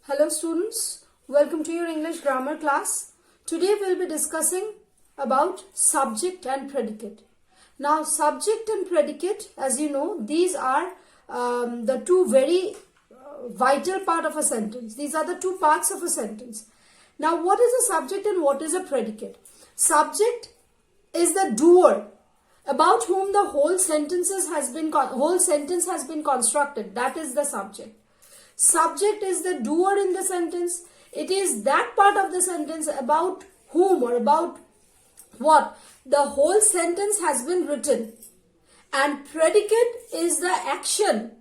Hello students, welcome to your English grammar class. Today we'll be discussing about subject and predicate. Now subject and predicate, as you know, these are the two very vital part of a sentence. These are the two parts of a sentence. Now what is a subject and what is a predicate? Subject is the doer about whom the whole sentence has been constructed. That is the subject. Subject is the doer in the sentence. It is that part of the sentence about whom or about what the whole sentence has been written. And predicate is the action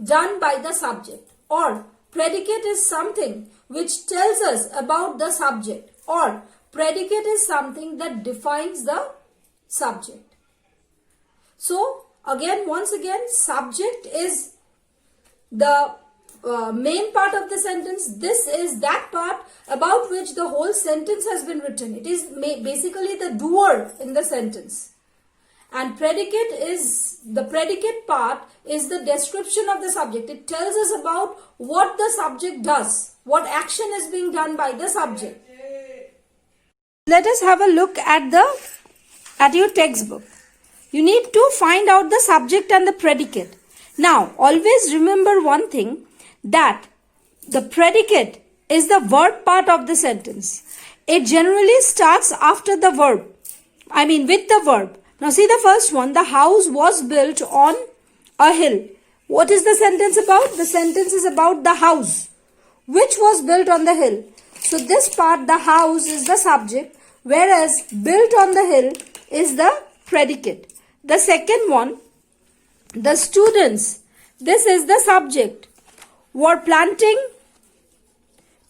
done by the subject, or predicate is something which tells us about the subject, or predicate is something that defines the subject. So once again, subject is the main part of the sentence. This is that part about which the whole sentence has been written. It is basically the doer in the sentence. And the predicate part is the description of the subject. It tells us about what the subject does, what action is being done by the subject. Let us have a look at your textbook. You need to find out the subject and the predicate. Now, always remember one thing, that the predicate is the verb part of the sentence. It generally starts after the verb. With the verb. Now see the first one. The house was built on a hill. What is the sentence about? The sentence is about the house, which was built on the hill. So this part, the house, is the subject, whereas built on the hill is the predicate. The second one, the students. This is the subject. Were planting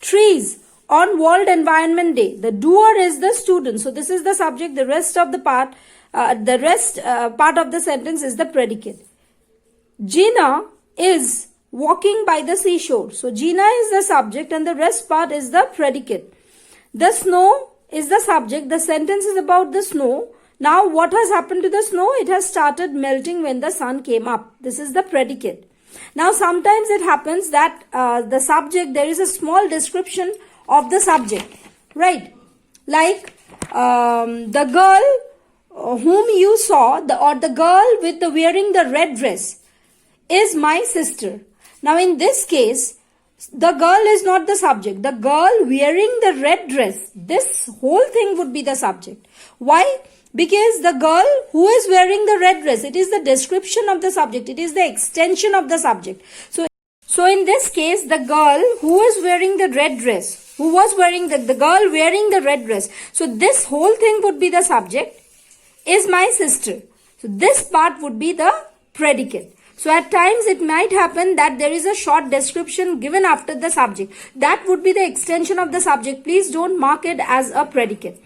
trees on World Environment Day. The doer is the student. So this is the subject. The rest of the part, part of the sentence is the predicate. Gina is walking by the seashore. So Gina is the subject and the rest part is the predicate. The snow is the subject. The sentence is about the snow. Now what has happened to the snow? It has started melting when the sun came up. This is the predicate. Now sometimes it happens that the subject, there is a small description of the subject, right? Like the girl whom you saw, or the girl with the wearing the red dress is my sister. Now in this case, the girl is not the subject. The girl wearing the red dress, this whole thing would be the subject. Why? Because the girl who is wearing the red dress, it is the description of the subject. It is the extension of the subject. So in this case, the girl who is wearing the red dress, who was wearing the girl wearing the red dress. So this whole thing would be the subject, is my sister. So this part would be the predicate. So at times it might happen that there is a short description given after the subject. That would be the extension of the subject. Please don't mark it as a predicate.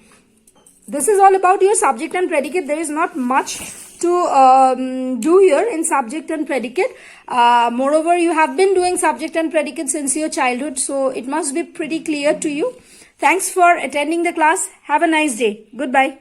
This is all about your subject and predicate. There is not much to do here in subject and predicate. Moreover, you have been doing subject and predicate since your childhood, so it must be pretty clear to you. Thanks for attending the class. Have a nice day. Goodbye.